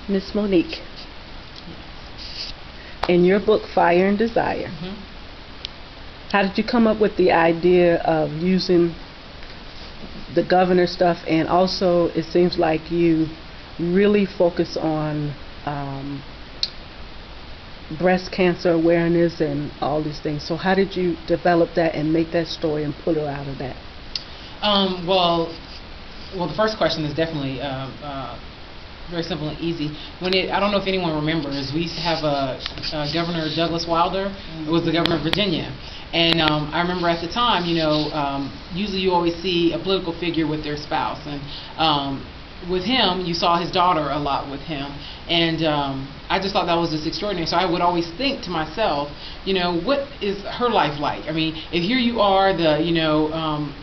Miss Monique, in your book, Fire and Desire, how did you come up with the idea of using the governor stuff, and also it seems like you really focus on breast cancer awareness and all these things. So how did you develop that and make that story and pull it out of that? Well, the first question is definitely very simple and easy. I don't know if anyone remembers, we used to have Governor Douglas Wilder, who was the governor of Virginia. And I remember at the time, usually you always see a political figure with their spouse. And with him, you saw his daughter a lot with him. And I just thought that was just extraordinary. So I would always think to myself, what is her life like? I mean, if here you are,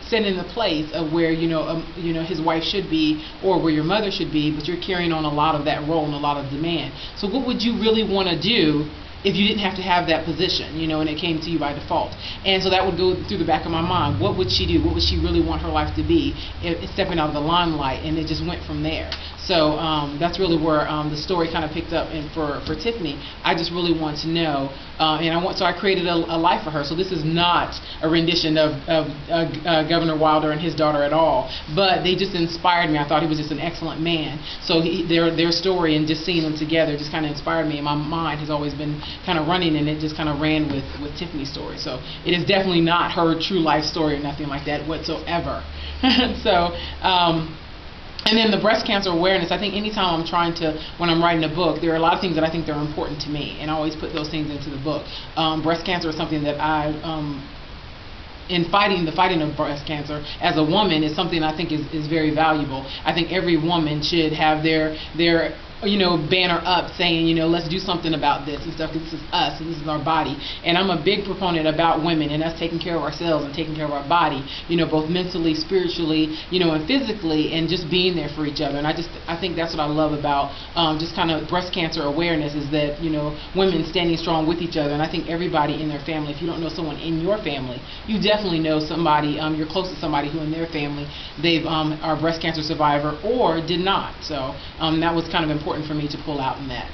sitting in the place of where, his wife should be or where your mother should be, but you're carrying on a lot of that role and a lot of demand. So what would you really want to do if you didn't have to have that position, and it came to you by default? And so that would go through the back of my mind. What would she do? What would she really want her life to be, stepping out of the limelight? And it just went from there. So that's really where the story kind of picked up. And for Tiffany, I just really want to know, so I created a life for her. So this is not a rendition of Governor Wilder and his daughter at all, but they just inspired me. I thought he was just an excellent man. So their story and just seeing them together just kind of inspired me. And my mind has always been kind of running, and it just kind of ran with Tiffany's story. So it is definitely not her true life story or nothing like that whatsoever. So and then the breast cancer awareness, I think anytime when I'm writing a book, there are a lot of things that I think that are important to me, and I always put those things into the book. Breast cancer is something that in the fighting of breast cancer as a woman is something I think is very valuable. I think every woman should have their banner up saying, let's do something about this and stuff. This is us and this is our body. And I'm a big proponent about women and us taking care of ourselves and taking care of our body, both mentally, spiritually, and physically, and just being there for each other. And I think that's what I love about just kind of breast cancer awareness, is that, women standing strong with each other. And I think everybody in their family, if you don't know someone in your family, you definitely know somebody, you're close to somebody who in their family, they've are a breast cancer survivor or did not. So that was kind of important for me to pull out in that.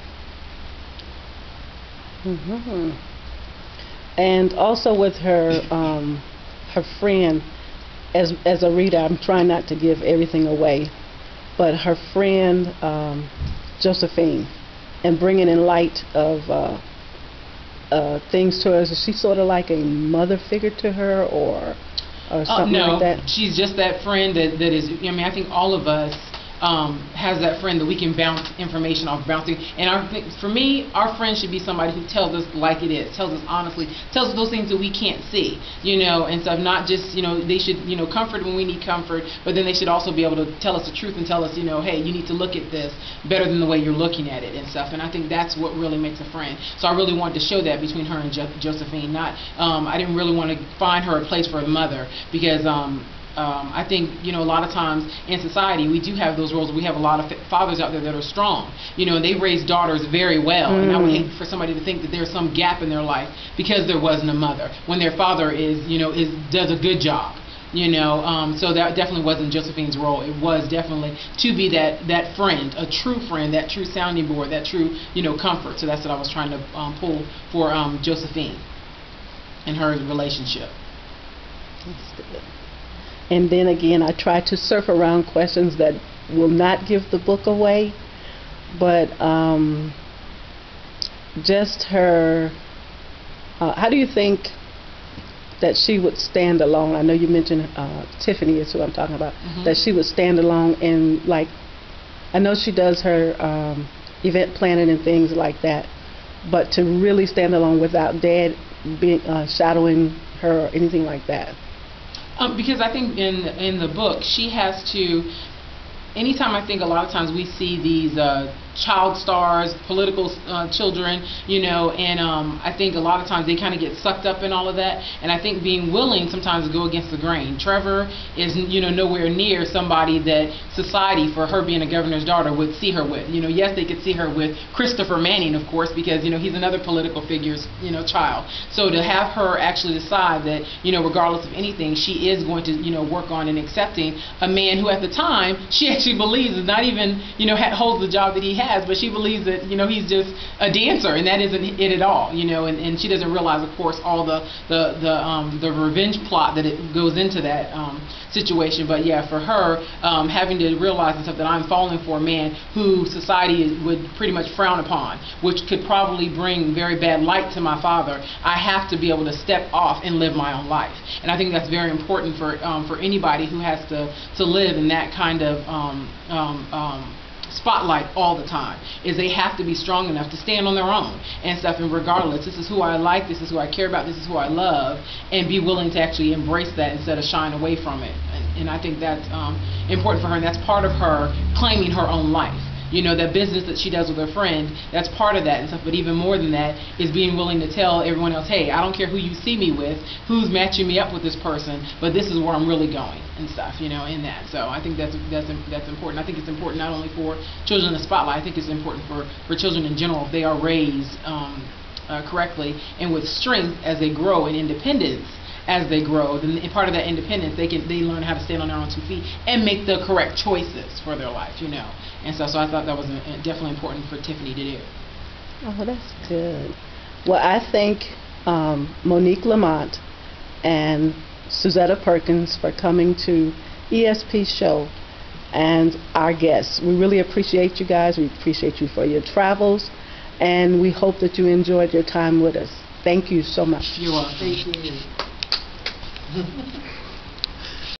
And also with her friend, as a reader, I'm trying not to give everything away, but her friend Josephine, and bringing in light of things to her. Is she sort of like a mother figure to her, or something like that? No, she's just that friend that is. I think all of us has that friend that we can bounce information off, bouncing. And for me, our friend should be somebody who tells us like it is, tells us honestly, tells us those things that we can't see, and stuff. Not just, they should, comfort when we need comfort, but then they should also be able to tell us the truth and tell us, hey, you need to look at this better than the way you're looking at it and stuff. And I think that's what really makes a friend. So I really wanted to show that between her and Josephine. I didn't really want to find her a place for a mother, because I think, a lot of times in society we do have those roles. We have a lot of fathers out there that are strong, and they raise daughters very well. And I would hate for somebody to think that there's some gap in their life because there wasn't a mother, when their father does a good job. So that definitely wasn't Josephine's role. It was definitely to be that friend, a true friend, that true sounding board, that true, comfort. So that's what I was trying to pull for Josephine and her relationship. That's good. And then again, I try to surf around questions that will not give the book away, but just her, how do you think that she would stand alone? I know you mentioned Tiffany is who I'm talking about, that she would stand alone, and I know she does her event planning and things like that, but to really stand alone without Dad being shadowing her or anything like that. Because I think in the book she has to. Anytime I think a lot of times we see these child stars, political children, and I think a lot of times they kind of get sucked up in all of that, and I think being willing sometimes to go against the grain. Trevor is, nowhere near somebody that society, for her being a governor's daughter, would see her with. Yes, they could see her with Christopher Manning, of course, because, he's another political figure's, child. So to have her actually decide that, regardless of anything, she is going to, work on and accepting a man who at the time she actually believes is not even, holds the job that he has. has, but she believes that, you know, he's just a dancer, and that isn't it at all, you know, and she doesn't realize, of course, all the revenge plot that it goes into that situation. But yeah, for her, having to realize and stuff that I'm falling for a man who society would pretty much frown upon, which could probably bring very bad light to my father, I have to be able to step off and live my own life. And I think that's very important for anybody who has to live in that kind of spotlight all the time, is they have to be strong enough to stand on their own and stuff, and regardless, this is who I like, this is who I care about, this is who I love, and be willing to actually embrace that instead of shying away from it. And I think that's important for her, and that's part of her claiming her own life. You know, that business that she does with her friend, that's part of that and stuff, but even more than that is being willing to tell everyone else, hey, I don't care who you see me with, who's matching me up with this person, but this is where I'm really going and stuff, you know, in that. So I think that's important. I think it's important not only for children in the spotlight, I think it's important for children in general if they are raised correctly and with strength as they grow, and independence as they grow. Then part of that independence, they learn how to stand on their own 2 feet and make the correct choices for their life, you know. And so I thought that was definitely important for Tiffany to do. Oh, that's good. Well, I thank Monique Lamont and Suzetta Perkins for coming to ESP show and our guests. We really appreciate you guys. We appreciate you for your travels, and we hope that you enjoyed your time with us. Thank you so much. You're welcome. Thank you.